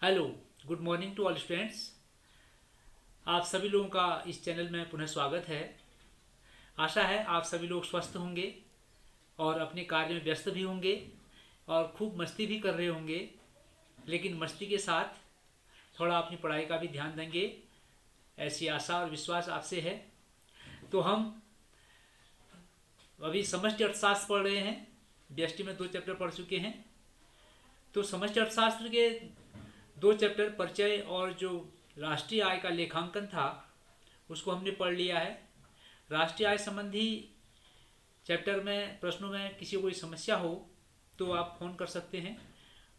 Hello, good morning to all students. आप सभी लोगों का इस चैनल में पुनः स्वागत है। आशा है आप सभी लोग स्वस्थ होंगे और अपने कार्य में व्यस्त भी होंगे और खूब मस्ती भी कर रहे होंगे, लेकिन मस्ती के साथ थोड़ा अपनी पढ़ाई का भी ध्यान देंगे, ऐसी आशा और विश्वास आपसे है। तो हम अभी समष्टि अर्थशास्त्र पढ़ रहे हैं। व्यष्टि में 2 चैप्टर पढ़ चुके हैं। तो समष्टि अर्थशास्त्र के 2 चैप्टर परिचय और जो राष्ट्रीय आय का लेखांकन था उसको हमने पढ़ लिया है। राष्ट्रीय आय संबंधी चैप्टर में प्रश्नों में किसी को कोई समस्या हो तो आप फ़ोन कर सकते हैं,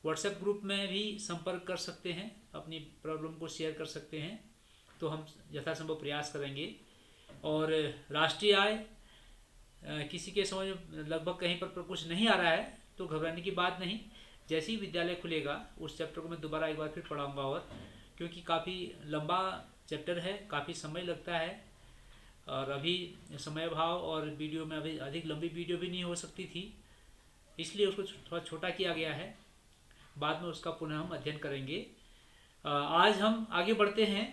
व्हाट्सएप ग्रुप में भी संपर्क कर सकते हैं, अपनी प्रॉब्लम को शेयर कर सकते हैं। तो हम यथासंभव प्रयास करेंगे। और राष्ट्रीय आय किसी के समझ में लगभग कहीं पर कुछ नहीं आ रहा है तो घबराने की बात नहीं। जैसे ही विद्यालय खुलेगा उस चैप्टर को मैं दोबारा एक बार फिर पढ़ाऊंगा, और क्योंकि काफ़ी लंबा चैप्टर है, काफ़ी समय लगता है और अभी समय अभाव और वीडियो में अभी अधिक लंबी वीडियो भी नहीं हो सकती थी, इसलिए उसको थोड़ा छोटा किया गया है। बाद में उसका पुनः हम अध्ययन करेंगे। आज हम आगे बढ़ते हैं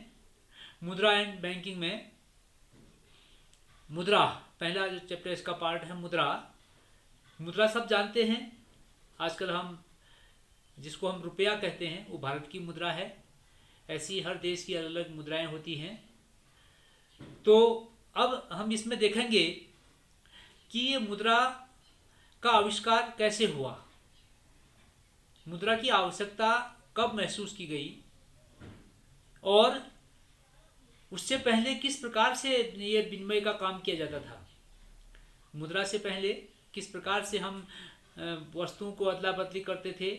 मुद्रा एंड बैंकिंग में। मुद्रा पहला जो चैप्टर इसका पार्ट है मुद्रा। मुद्रा सब जानते हैं। आजकल हम जिसको हम रुपया कहते हैं वो भारत की मुद्रा है। ऐसी हर देश की अलग अलग मुद्राएं होती हैं। तो अब हम इसमें देखेंगे कि ये मुद्रा का आविष्कार कैसे हुआ, मुद्रा की आवश्यकता कब महसूस की गई और उससे पहले किस प्रकार से ये विनिमय का काम किया जाता था। मुद्रा से पहले किस प्रकार से हम वस्तुओं को अदला बदली करते थे,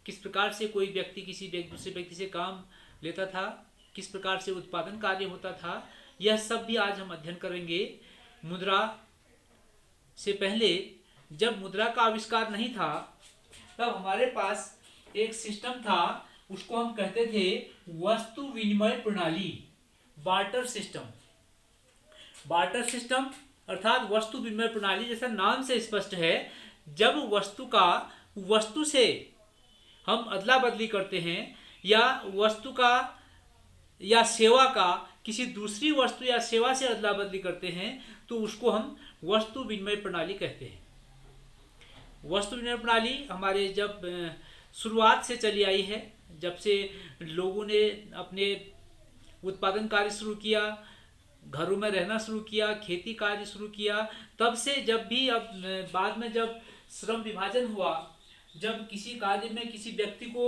किस प्रकार से कोई व्यक्ति किसी दूसरे व्यक्ति से काम लेता था, किस प्रकार से उत्पादन कार्य होता था, यह सब भी आज हम अध्ययन करेंगे। मुद्रा से पहले जब मुद्रा का आविष्कार नहीं था तब हमारे पास एक सिस्टम था, उसको हम कहते थे वस्तु विनिमय प्रणाली, बार्टर सिस्टम। बार्टर सिस्टम अर्थात वस्तु विनिमय प्रणाली, जैसा नाम से स्पष्ट है, जब वस्तु का वस्तु से हम अदला बदली करते हैं या वस्तु का या सेवा का किसी दूसरी वस्तु या सेवा से अदला बदली करते हैं तो उसको हम वस्तु विनिमय प्रणाली कहते हैं। वस्तु विनिमय प्रणाली हमारे जब शुरुआत से चली आई है, जब से लोगों ने अपने उत्पादन कार्य शुरू किया, घरों में रहना शुरू किया, खेती कार्य शुरू किया, तब से जब भी अब बाद में जब श्रम विभाजन हुआ, जब किसी कार्य में किसी व्यक्ति को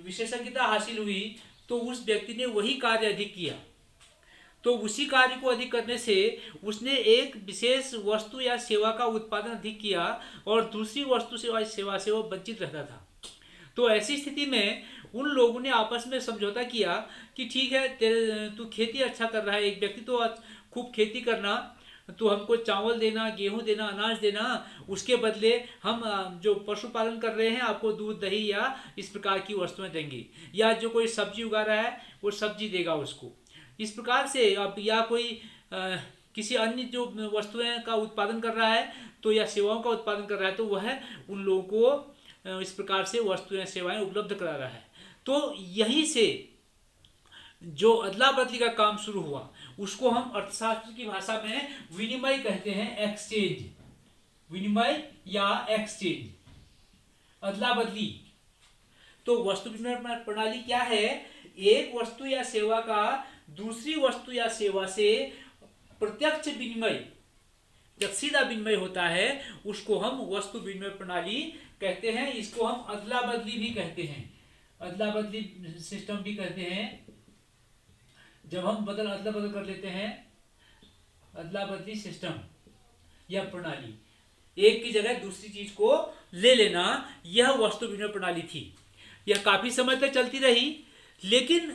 विशेषज्ञता हासिल हुई तो उस व्यक्ति ने वही कार्य अधिक किया, तो उसी कार्य को अधिक करने से उसने एक विशेष वस्तु या सेवा का उत्पादन अधिक किया और दूसरी वस्तु से सेवा से वो वंचित रहता था। तो ऐसी स्थिति में उन लोगों ने आपस में समझौता किया कि ठीक है, तू खेती अच्छा कर रहा है, एक व्यक्ति तो खूब खेती करना, तो हमको चावल देना, गेहूं देना, अनाज देना, उसके बदले हम जो पशुपालन कर रहे हैं आपको दूध दही या इस प्रकार की वस्तुएं देंगे, या जो कोई सब्जी उगा रहा है वो सब्जी देगा उसको। इस प्रकार से अब या कोई किसी अन्य जो वस्तुएं का उत्पादन कर रहा है तो या सेवाओं का उत्पादन कर रहा है तो वह उन लोगों को इस प्रकार से वस्तुएं सेवाएं उपलब्ध करा रहा है। तो यहीं से जो अदला बदली का काम शुरू हुआ उसको हम अर्थशास्त्र की भाषा में विनिमय कहते हैं, एक्सचेंज। विनिमय या एक्सचेंज, अदला बदली। तो वस्तु विनिमय प्रणाली क्या है? एक वस्तु या सेवा का दूसरी वस्तु या सेवा से प्रत्यक्ष विनिमय, जब सीधा विनिमय होता है उसको हम वस्तु विनिमय प्रणाली कहते हैं। इसको हम अदला बदली भी कहते हैं, अदला बदली सिस्टम भी कहते हैं। जब हम अदला बदल कर लेते हैं, अदला बदली सिस्टम या प्रणाली, एक की जगह दूसरी चीज को ले लेना, यह वस्तु विनिमय प्रणाली थी। यह काफी समय तक चलती रही, लेकिन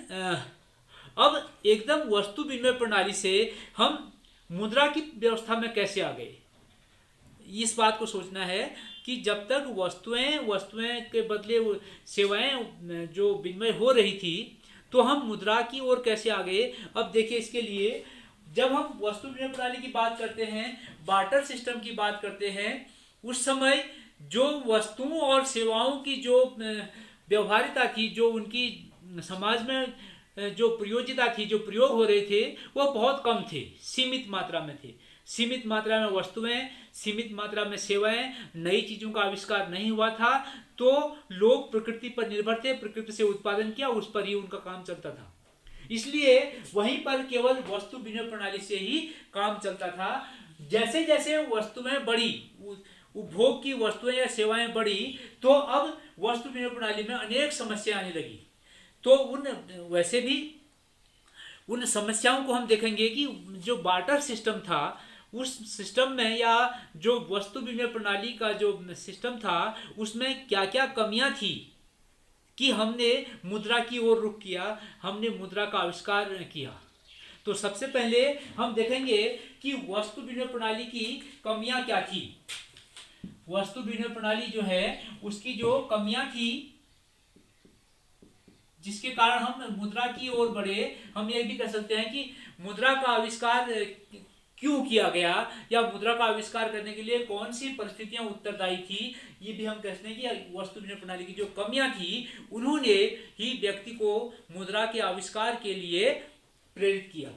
अब एकदम वस्तु विनिमय प्रणाली से हम मुद्रा की व्यवस्था में कैसे आ गए, इस बात को सोचना है कि जब तक वस्तुएं के बदले सेवाएं जो विनिमय हो रही थी तो हम मुद्रा की ओर कैसे आ गए। अब देखिए, इसके लिए जब हम वस्तु विनिमय प्रणाली की बात करते हैं, बार्टर सिस्टम की बात करते हैं, उस समय जो वस्तुओं और सेवाओं की जो व्यवहारिता थी, जो उनकी समाज में जो प्रयोज्यता थी, जो प्रयोग हो रहे थे, वो बहुत कम थे, सीमित मात्रा में थे। सीमित मात्रा में वस्तुएं, सीमित मात्रा में सेवाएं, नई चीज़ों का आविष्कार नहीं हुआ था। तो लोग प्रकृति पर निर्भर थे, प्रकृति से उत्पादन किया, उस पर ही उनका काम चलता था। इसलिए वहीं पर केवल वस्तु विनिमय प्रणाली से ही काम चलता था। जैसे जैसे वस्तुएं बढ़ी, उपभोग की वस्तुएं या सेवाएं बढ़ी, तो अब वस्तु विनिमय प्रणाली में अनेक समस्याएं आने लगी। तो वैसे भी उन समस्याओं को हम देखेंगे कि जो बार्टर सिस्टम था, उस सिस्टम में, या जो वस्तु विनिमय प्रणाली का जो सिस्टम था, उसमें क्या क्या कमियां थी कि हमने मुद्रा की ओर रुख किया, हमने मुद्रा का आविष्कार किया। तो सबसे पहले हम देखेंगे कि वस्तु विनिमय प्रणाली की कमियां क्या थी। वस्तु विनिमय प्रणाली जो है, उसकी जो कमियां थी, जिसके कारण हम मुद्रा की ओर बढ़े, हम ये भी कह सकते हैं कि मुद्रा का आविष्कार क्यों किया गया, या मुद्रा का आविष्कार करने के लिए कौन सी परिस्थितियां उत्तरदायी थी। ये भी हम कहते हैं कि वस्तु विनिमय प्रणाली की जो कमियां थी, उन्होंने ही व्यक्ति को मुद्रा के आविष्कार के लिए प्रेरित किया।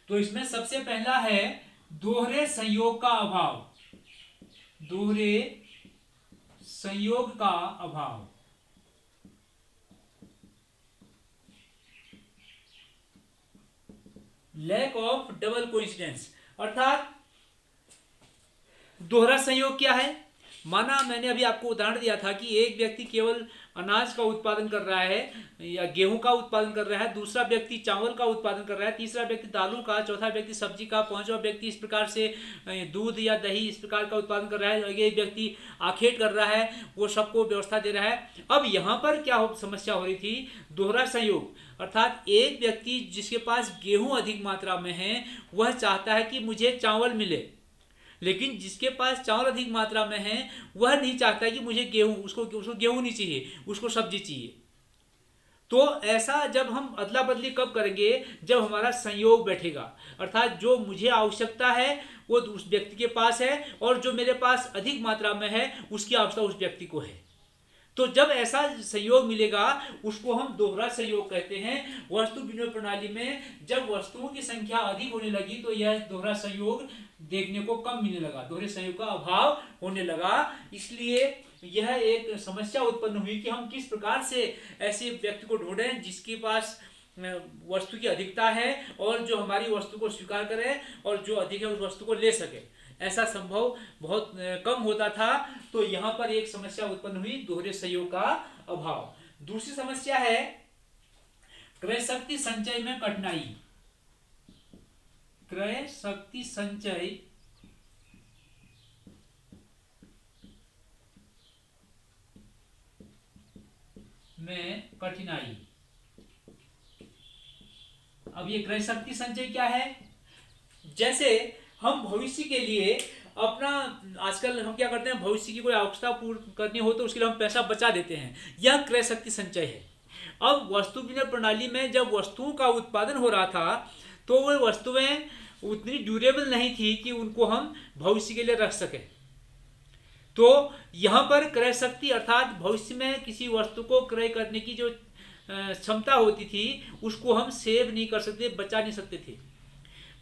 तो इसमें सबसे पहला है दोहरे संयोग का अभाव। दोहरे संयोग का अभाव, लैक ऑफ डबल कोइंसिडेंस। अर्थात दोहरा संयोग क्या है? माना मैंने अभी आपको उदाहरण दिया था कि एक व्यक्ति केवल अनाज का उत्पादन कर रहा है या गेहूं का उत्पादन कर रहा है, दूसरा व्यक्ति चावल का उत्पादन कर रहा है, तीसरा व्यक्ति दालों का, चौथा व्यक्ति सब्जी का, पांचवा व्यक्ति इस प्रकार से दूध या दही इस प्रकार का उत्पादन कर रहा है, ये व्यक्ति आखेट कर रहा है, वो सबको व्यवस्था दे रहा है। अब यहाँ पर क्या समस्या हो रही थी? दोहरा संयोग। अर्थात एक व्यक्ति जिसके पास गेहूं अधिक मात्रा में है, वह चाहता है कि मुझे चावल मिले, लेकिन जिसके पास चावल अधिक मात्रा में है, वह नहीं चाहता कि मुझे गेहूं, उसको गेहूं नहीं चाहिए, उसको सब्जी चाहिए। तो ऐसा जब हम अदला बदली कब करेंगे? जब हमारा संयोग बैठेगा। अर्थात जो मुझे आवश्यकता है वो उस व्यक्ति के पास है, और जो मेरे पास अधिक मात्रा में है उसकी आवश्यकता उस व्यक्ति को है। तो जब ऐसा संयोग मिलेगा, उसको हम दोहरा संयोग कहते हैं। वस्तु विनिमय प्रणाली में जब वस्तुओं की संख्या अधिक होने लगी, तो यह दोहरा संयोग देखने को कम मिलने लगा, दोहरे संयोग का अभाव होने लगा। इसलिए यह एक समस्या उत्पन्न हुई कि हम किस प्रकार से ऐसे व्यक्ति को ढूंढें जिसके पास वस्तु की अधिकता है, और जो हमारी वस्तु को स्वीकार करे, और जो अधिक है उस वस्तु को ले सके। ऐसा संभव बहुत कम होता था। तो यहाँ पर एक समस्या उत्पन्न हुई, दोहरे संयोग का अभाव। दूसरी समस्या है क्रय शक्ति संचय में कठिनाई। क्रय शक्ति संचय में कठिनाई। अब ये क्रय शक्ति संचय क्या है? जैसे हम भविष्य के लिए अपना, आजकल हम क्या करते हैं, भविष्य की कोई आवश्यकता पूर्ण करनी हो तो उसके लिए हम पैसा बचा देते हैं, यह क्रय शक्ति संचय है। अब वस्तु विनिमय प्रणाली में जब वस्तुओं का उत्पादन हो रहा था, तो वो वस्तुएं उतनी ड्यूरेबल नहीं थी कि उनको हम भविष्य के लिए रख सकें। तो यहाँ पर क्रय शक्ति अर्थात भविष्य में किसी वस्तु को क्रय करने की जो क्षमता होती थी, उसको हम सेव नहीं कर सकते, बचा नहीं सकते थे।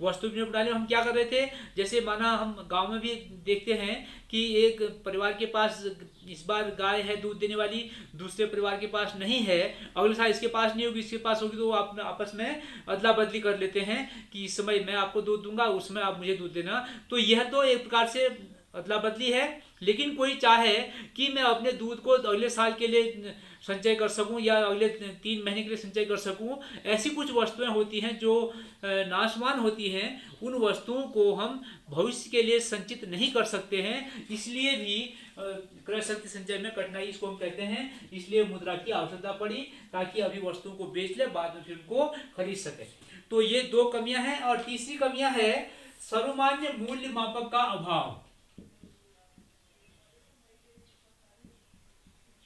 वस्तु विनिमय प्रणाली में हम क्या कर रहे थे? जैसे माना हम गांव में भी देखते हैं कि एक परिवार के पास इस बार गाय है दूध देने वाली, दूसरे परिवार के पास नहीं है, अगले साल इसके पास नहीं होगी, इसके पास होगी, तो वो आप आपस में अदला बदली कर लेते हैं कि इस समय मैं आपको दूध दूंगा, उस समय आप मुझे दूध देना। तो यह तो एक प्रकार से अदला बदली है। लेकिन कोई चाहे कि मैं अपने दूध को अगले साल के लिए संचय कर सकूं, या अगले 3 महीने के लिए संचय कर सकूं, ऐसी कुछ वस्तुएं होती हैं जो नाशवान होती हैं। उन वस्तुओं को हम भविष्य के लिए संचित नहीं कर सकते हैं। इसलिए भी क्रय शक्ति संचय में कठिनाई इसको हम कहते हैं। इसलिए मुद्रा की आवश्यकता पड़ी, ताकि अभी वस्तुओं को बेच ले, बाद में फिर उनको खरीद सके। तो ये 2 कमियां हैं। और तीसरी कमियां है सर्वमान्य मूल्य मापक का अभाव।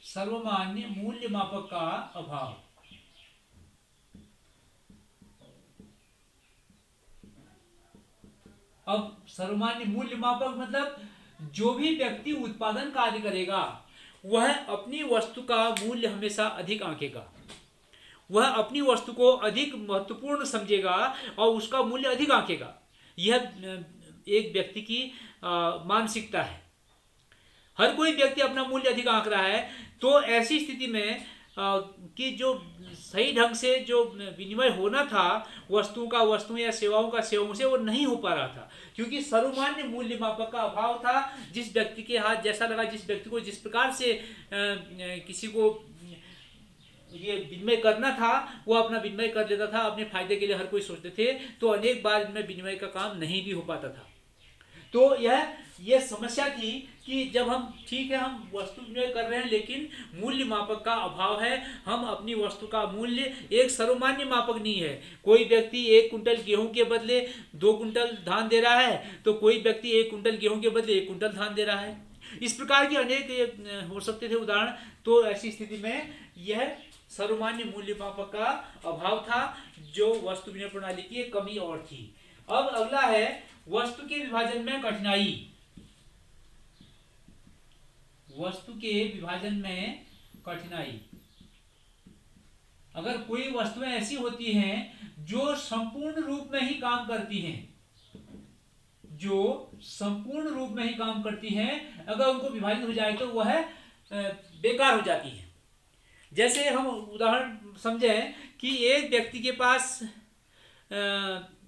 सर्वमान्य मूल्य मापक का अभाव। अब सर्वमान्य मूल्य मापक मतलब जो भी व्यक्ति उत्पादन कार्य करेगा, वह अपनी वस्तु का मूल्य हमेशा अधिक आंकेगा, वह अपनी वस्तु को अधिक महत्वपूर्ण समझेगा और उसका मूल्य अधिक आंकेगा। यह एक व्यक्ति की मानसिकता है। हर कोई व्यक्ति अपना मूल्य अधिक आंक रहा है। तो ऐसी स्थिति में कि जो सही ढंग से जो विनिमय होना था वस्तुओं का वस्तुओं या सेवाओं का सेवाओं से, वो नहीं हो पा रहा था, क्योंकि सर्वमान्य मूल्य मापक का अभाव था। जिस व्यक्ति के हाथ जैसा लगा, जिस व्यक्ति को जिस प्रकार से किसी को ये विनिमय करना था वो अपना विनिमय कर लेता था, अपने फायदे के लिए हर कोई सोचते थे। तो अनेक बार इनमें विनिमय का काम नहीं भी हो पाता था। तो यह समस्या थी कि जब हम ठीक है हम वस्तु विनिमय कर रहे हैं लेकिन मूल्य मापक का अभाव है। हम अपनी वस्तु का मूल्य एक सर्वमान्य मापक नहीं है। कोई व्यक्ति 1 कुंटल गेहूं के बदले 2 कुंटल धान दे रहा है, तो कोई व्यक्ति 1 कुंटल गेहूं के बदले 1 कुंटल धान दे रहा है। इस प्रकार के अनेक हो सकते थे उदाहरण। तो ऐसी स्थिति में यह सर्वमान्य मूल्य मापक का अभाव था, जो वस्तु विनिमय प्रणाली की एक कमी और थी। अब अगला है वस्तु के विभाजन में कठिनाई। वस्तु के विभाजन में कठिनाई। अगर कोई वस्तुएं ऐसी होती हैं जो संपूर्ण रूप में ही काम करती हैं, जो संपूर्ण रूप में ही काम करती हैं, अगर उनको विभाजित हो जाए तो वह बेकार हो जाती है। जैसे हम उदाहरण समझें कि एक व्यक्ति के पास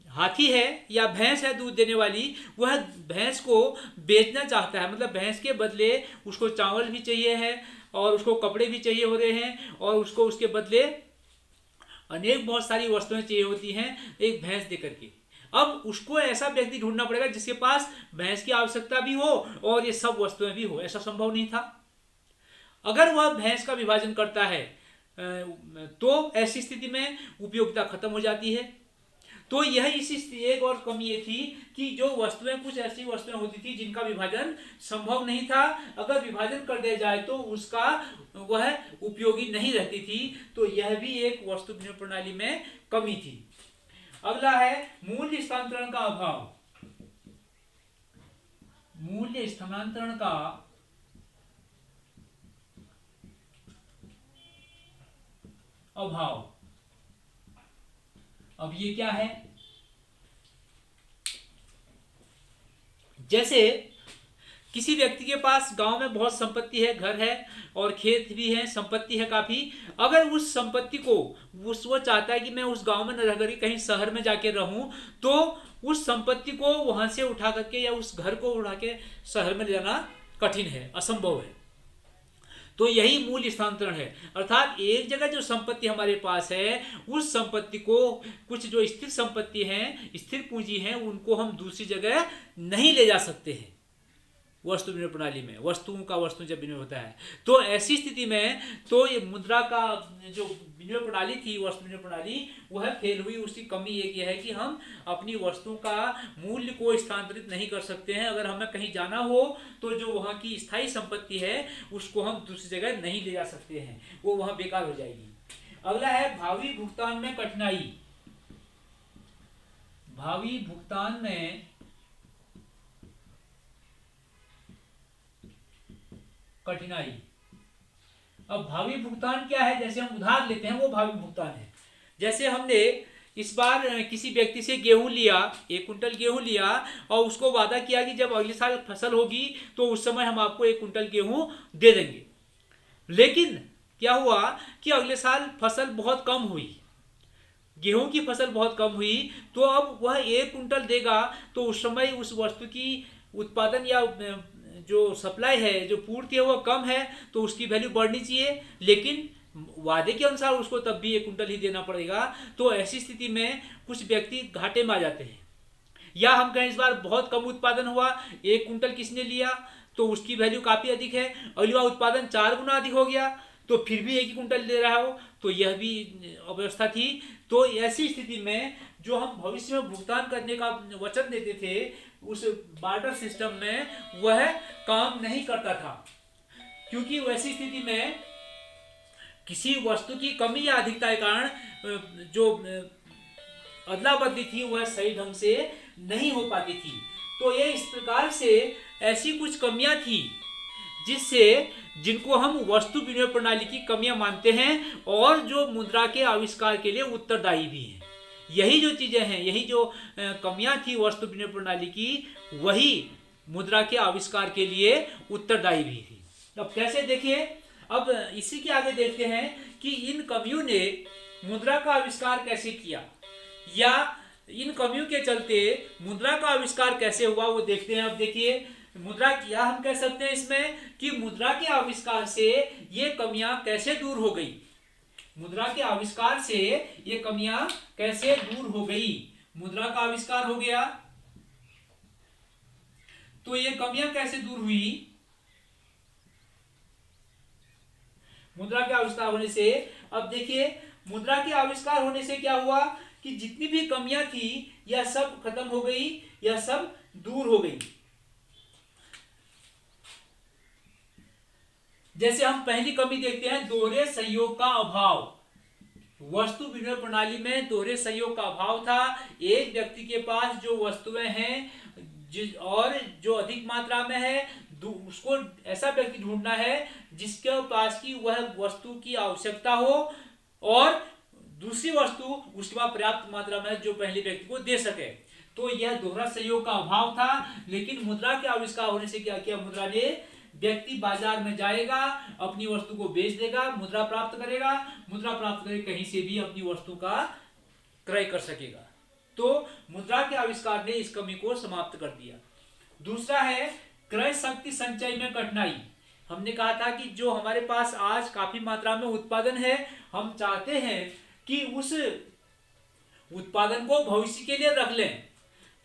हाथी है या भैंस है दूध देने वाली, वह भैंस को बेचना चाहता है, मतलब भैंस के बदले उसको चावल भी चाहिए है और उसको कपड़े भी चाहिए हो रहे हैं और उसको उसके बदले अनेक बहुत सारी वस्तुएं चाहिए होती हैं एक भैंस देकर के। अब उसको ऐसा व्यक्ति ढूंढना पड़ेगा जिसके पास भैंस की आवश्यकता भी हो और ये सब वस्तुएं भी हो। ऐसा संभव नहीं था। अगर वह भैंस का विभाजन करता है तो ऐसी स्थिति में उपयोगिता खत्म हो जाती है। तो यह इसी एक और कमी ये थी कि जो वस्तुएं, कुछ ऐसी वस्तुएं होती थी जिनका विभाजन संभव नहीं था। अगर विभाजन कर दिया जाए तो उसका वह उपयोगी नहीं रहती थी। तो यह भी एक वस्तु विनिमय प्रणाली में कमी थी। अगला है मूल्य स्थानांतरण का अभाव। मूल्य स्थानांतरण का अभाव। अब ये क्या है? जैसे किसी व्यक्ति के पास गांव में बहुत संपत्ति है, घर है और खेत भी है, संपत्ति है काफी। अगर उस संपत्ति को वो चाहता है कि मैं उस गांव में न रह करके कहीं शहर में जाके रहूं, तो उस संपत्ति को वहां से उठा करके या उस घर को उठा के शहर में ले जाना कठिन है, असंभव है। तो यही मूल्य स्थानांतरण है। अर्थात एक जगह जो संपत्ति हमारे पास है, उस संपत्ति को, कुछ जो स्थिर संपत्ति है, स्थिर पूंजी है, उनको हम दूसरी जगह नहीं ले जा सकते हैं वस्तु विनिमय प्रणाली में। वस्तुओं का वस्तु जब विनिमय होता है तो ऐसी स्थिति में तो ये मुद्रा का जो विनिमय प्रणाली थी, वस्तु विनिमय प्रणाली, वह फेल हुई। उसकी कमी एक यह है कि हम अपनी वस्तुओं का मूल्य को स्थानांतरित नहीं कर सकते हैं। अगर हमें कहीं जाना हो तो जो वहाँ की स्थायी संपत्ति है उसको हम दूसरी जगह नहीं ले जा सकते हैं, वो वहाँ बेकार हो जाएगी। अगला है भावी भुगतान में कठिनाई। भावी भुगतान में कठिनाई। अब भावी भुगतान क्या है? जैसे हम उधार लेते हैं वो भावी भुगतान है। जैसे हमने इस बार किसी व्यक्ति से गेहूं लिया, 1 कुंटल गेहूं लिया और उसको वादा किया कि जब अगले साल फसल होगी तो उस समय हम आपको 1 कुंटल गेहूं दे देंगे। लेकिन क्या हुआ कि अगले साल फसल बहुत कम हुई, गेहूं की फसल बहुत कम हुई। तो अब वह 1 कुंटल देगा तो उस समय उस वस्तु की उत्पादन या जो सप्लाई है, जो पूर्ति है, वह कम है, तो उसकी वैल्यू बढ़नी चाहिए, लेकिन वादे के अनुसार उसको तब भी 1 कुंटल ही देना पड़ेगा। तो ऐसी स्थिति में कुछ व्यक्ति घाटे में आ जाते हैं। या हम कहें इस बार बहुत कम उत्पादन हुआ, 1 कुंटल किसने लिया तो उसकी वैल्यू काफ़ी अधिक है, अगली बार उत्पादन 4 गुना अधिक हो गया तो फिर भी 1 ही कुंटल दे रहा हो, तो यह भी अव्यवस्था थी। तो ऐसी स्थिति में जो हम भविष्य में भुगतान करने का वचन देते थे उस बार्टर सिस्टम में वह काम नहीं करता था, क्योंकि वैसी स्थिति में किसी वस्तु की कमी या अधिकता के कारण जो अदला बदली थी वह सही ढंग से नहीं हो पाती थी। तो ये इस प्रकार से ऐसी कुछ कमियां थी जिससे जिनको हम वस्तु विनिमय प्रणाली की कमियां मानते हैं और जो मुद्रा के आविष्कार के लिए उत्तरदायी भी हैं। यही जो चीजें हैं, यही जो कमियां थी वस्तु विनिमय प्रणाली की, वही मुद्रा के आविष्कार के लिए उत्तरदायी भी थी। अब कैसे, देखिए, अब इसी के आगे देखते हैं कि इन कवियों ने मुद्रा का आविष्कार कैसे किया, या इन कवियों के चलते मुद्रा का आविष्कार कैसे हुआ, वो देखते हैं। अब देखिए, मुद्रा क्या हम कह सकते हैं इसमें कि मुद्रा के आविष्कार से ये कमियां कैसे दूर हो गई। मुद्रा के आविष्कार से ये कमियां कैसे दूर हो गई। मुद्रा का आविष्कार हो गया तो ये कमियां कैसे दूर हुई। मुद्रा के आविष्कार होने से, अब देखिए, मुद्रा के आविष्कार होने से क्या हुआ कि जितनी भी कमियां थी यह सब खत्म हो गई, यह सब दूर हो गई। जैसे हम पहली कमी देखते हैं, दोहरे सहयोग का अभाव। वस्तु विनिमय प्रणाली में दोहरे सहयोग का अभाव था। एक व्यक्ति के पास जो वस्तुएं हैं और जो अधिक मात्रा में है, उसको ऐसा व्यक्ति ढूंढना है जिसके पास की वह वस्तु की आवश्यकता हो और दूसरी वस्तु उसके पास पर्याप्त मात्रा में जो पहले व्यक्ति को दे सके। तो यह दोहरा सहयोग का अभाव था। लेकिन मुद्रा के आविष्कार होने से क्या किया मुद्रा ने, व्यक्ति बाजार में जाएगा, अपनी वस्तु को बेच देगा, मुद्रा प्राप्त करेगा, मुद्रा प्राप्त करके कहीं से भी अपनी वस्तु का क्रय कर सकेगा। तो मुद्रा के आविष्कार ने इस कमी को समाप्त कर दिया। दूसरा है क्रय शक्ति संचय में कठिनाई। हमने कहा था कि जो हमारे पास आज काफी मात्रा में उत्पादन है, हम चाहते हैं कि उस उत्पादन को भविष्य के लिए रख लें।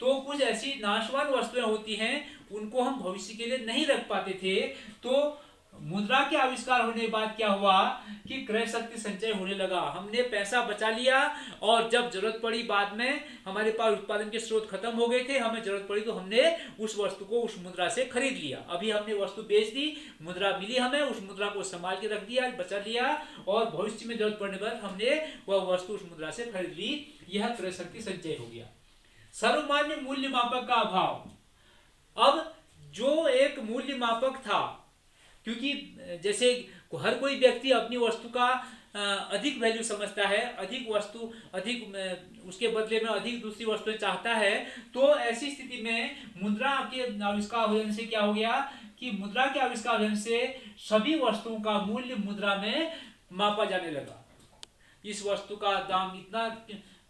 तो कुछ ऐसी नाशवान वस्तुएं होती हैं, उनको हम भविष्य के लिए नहीं रख पाते थे। तो मुद्रा के आविष्कार होने के बाद क्या हुआ कि क्रय शक्ति संचय होने लगा। हमने पैसा बचा लिया और जब जरूरत पड़ी, बाद में हमारे पास उत्पादन के स्रोत खत्म हो गए थे, हमें जरूरत पड़ी तो हमने उस वस्तु को उस मुद्रा से खरीद लिया। अभी हमने वस्तु बेच दी, मुद्रा मिली हमें, उस मुद्रा को संभाल के रख दिया, बचा लिया और भविष्य में जरूरत पड़ने पर हमने वह वस्तु उस मुद्रा से खरीद ली। यह क्रय शक्ति संचय हो गया। सर्वमान्य मूल्य मापक का अभाव। अब जो एक मूल्य मापक था, क्योंकि जैसे हर कोई व्यक्ति अपनी वस्तु का अधिक वैल्यू समझता है, अधिक वस्तु, अधिक उसके बदले में अधिक दूसरी वस्तुएं चाहता है, तो ऐसी स्थिति में मुद्रा के आविष्कार होने से क्या हो गया कि मुद्रा के आविष्कार होने से सभी वस्तुओं का मूल्य मुद्रा में मापा जाने लगा। इस वस्तु का दाम इतना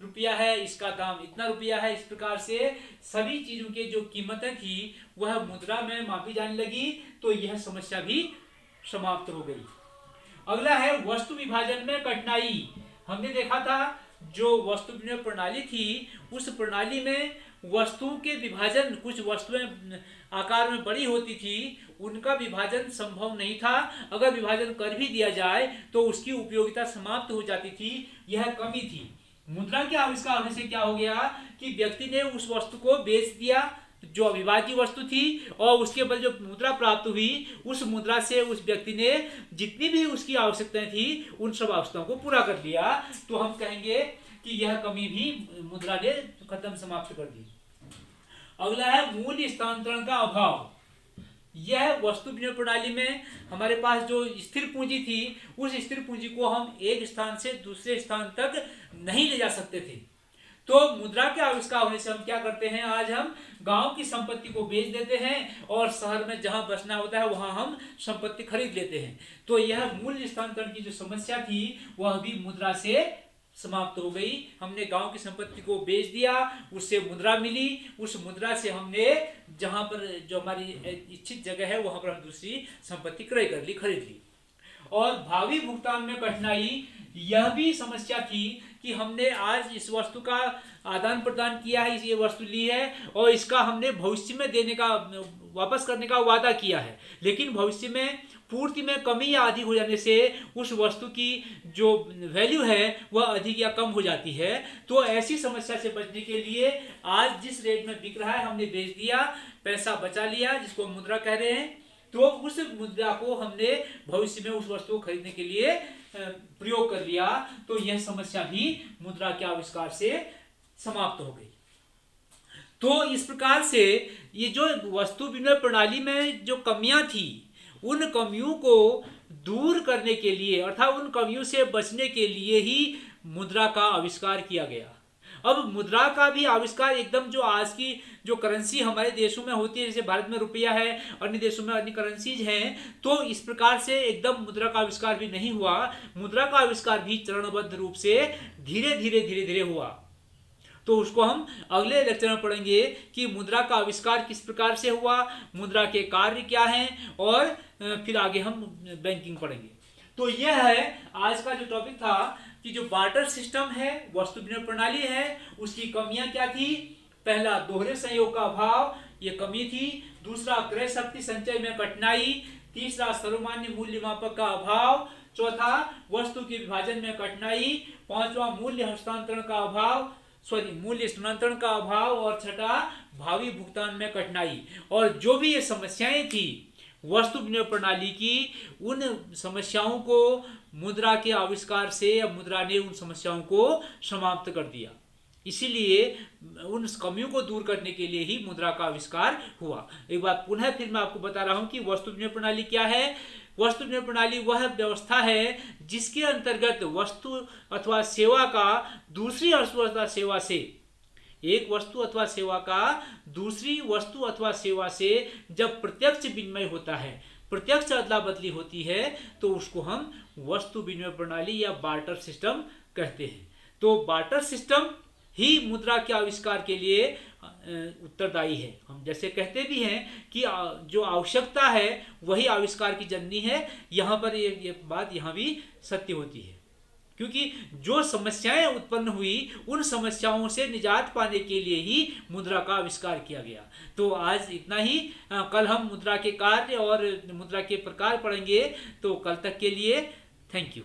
रुपया है, इसका दाम इतना रुपया है, इस प्रकार से सभी चीजों के जो कीमतें थी वह मुद्रा में मापी जाने लगी। तो यह समस्या भी समाप्त हो गई। अगला है वस्तु विभाजन में कठिनाई। हमने देखा था जो वस्तु विनिमय प्रणाली थी, उस प्रणाली में वस्तुओं के विभाजन, कुछ वस्तुएं आकार में बड़ी होती थी, उनका विभाजन संभव नहीं था। अगर विभाजन कर भी दिया जाए तो उसकी उपयोगिता समाप्त हो जाती थी। यह कमी थी। मुद्रा के आविष्कार होने से क्या हो गया कि व्यक्ति ने उस वस्तु को बेच दिया जो अविभाज्य वस्तु थी, और उसके बदले जो मुद्रा प्राप्त हुई, उस मुद्रा से उस व्यक्ति ने जितनी भी उसकी आवश्यकताएं थी उन सब आवश्यकताओं को पूरा कर लिया। तो हम कहेंगे कि यह कमी भी मुद्रा ने खत्म, समाप्त कर दी। अगला है मूल्य स्थानांतरण का अभाव। यह वस्तु विनिमय प्रणाली में हमारे पास जो स्थिर पूंजी थी, उस स्थिर पूंजी को हम एक स्थान से दूसरे स्थान तक नहीं ले जा सकते थे। तो मुद्रा के आविष्कार होने से हम क्या करते हैं, आज हम गांव की संपत्ति को बेच देते हैं और शहर में जहां बसना होता है वहां हम संपत्ति खरीद लेते हैं। तो यह मूल्य स्थानांतरण की जो समस्या थी वह भी मुद्रा से समाप्त हो गई। हमने गांव की संपत्ति को बेच दिया, उससे मुद्रा मिली, उस मुद्रा से हमने जहां पर जो हमारी इच्छित जगह है वहां पर हम दूसरी संपत्ति क्रय कर ली, खरीद ली। और भावी भुगतान में कठिनाई, यह भी समस्या थी कि हमने आज इस वस्तु का आदान प्रदान किया है, ये वस्तु ली है और इसका हमने भविष्य में देने का, वापस करने का वादा किया है, लेकिन भविष्य में पूर्ति में कमी या अधिक हो जाने से उस वस्तु की जो वैल्यू है वह अधिक या कम हो जाती है। तो ऐसी समस्या से बचने के लिए आज जिस रेट में बिक रहा है हमने बेच दिया, पैसा बचा लिया, जिसको मुद्रा कह रहे हैं। तो उस मुद्रा को हमने भविष्य में उस वस्तु को खरीदने के लिए प्रयोग कर लिया। तो यह समस्या भी मुद्रा के आविष्कार से समाप्त हो गई। तो इस प्रकार से ये जो वस्तु विनिमय प्रणाली में जो कमियां थी उन कमियों को दूर करने के लिए अर्थात उन कमियों से बचने के लिए ही मुद्रा का आविष्कार किया गया। अब मुद्रा का भी आविष्कार एकदम जो आज की जो करेंसी हमारे देशों में होती है, जैसे भारत में रुपया है, अन्य देशों में अन्य करेंसीज हैं, तो इस प्रकार से एकदम मुद्रा का आविष्कार भी नहीं हुआ। मुद्रा का आविष्कार भी चरणबद्ध रूप से धीरे धीरे हुआ। तो उसको हम अगले लेक्चर में पढ़ेंगे कि मुद्रा का आविष्कार किस प्रकार से हुआ, मुद्रा के कार्य क्या हैं, और फिर आगे हम बैंकिंग पढ़ेंगे। तो यह है आज का जो टॉपिक था कि जो बार्टर सिस्टम है, वस्तु विनिमय प्रणाली है, उसकी कमियां क्या थी। पहला, दोहरे संयोग का अभाव, ये कमी थी। दूसरा, क्रय शक्ति संचय में कठिनाई। तीसरा, सर्वमान्य मूल्य मापक का अभाव। चौथा, वस्तु के विभाजन में कठिनाई। पांचवा, मूल्य स्थानांतरण का अभाव। और छठा, भावी भुगतान में कठिनाई। और जो भी ये समस्याएं थी वस्तु विनिमय प्रणाली की, उन समस्याओं को मुद्रा के आविष्कार से या मुद्रा ने उन समस्याओं को समाप्त कर दिया। इसीलिए उन कमियों को दूर करने के लिए ही मुद्रा का आविष्कार हुआ। एक बार पुनः फिर मैं आपको बता रहा हूं कि वस्तु विनिमय प्रणाली क्या है। वस्तु विनिमय प्रणाली वह व्यवस्था है जिसके अंतर्गत वस्तु अथवा सेवा का दूसरी वस्तु अथवा सेवा से, एक वस्तु अथवा सेवा का दूसरी वस्तु अथवा सेवा से जब प्रत्यक्ष विनिमय होता है, प्रत्यक्ष अदला बदली होती है, तो उसको हम वस्तु विनिमय प्रणाली या बार्टर सिस्टम कहते हैं। तो बार्टर सिस्टम ही मुद्रा के आविष्कार के लिए उत्तरदायी है। हम जैसे कहते भी हैं कि जो आवश्यकता है वही आविष्कार की जननी है। यहाँ पर ये बात यहाँ भी सत्य होती है, क्योंकि जो समस्याएं उत्पन्न हुई उन समस्याओं से निजात पाने के लिए ही मुद्रा का आविष्कार किया गया। तो आज इतना ही। कल हम मुद्रा के कार्य और मुद्रा के प्रकार पढ़ेंगे। तो कल तक के लिए थैंक यू।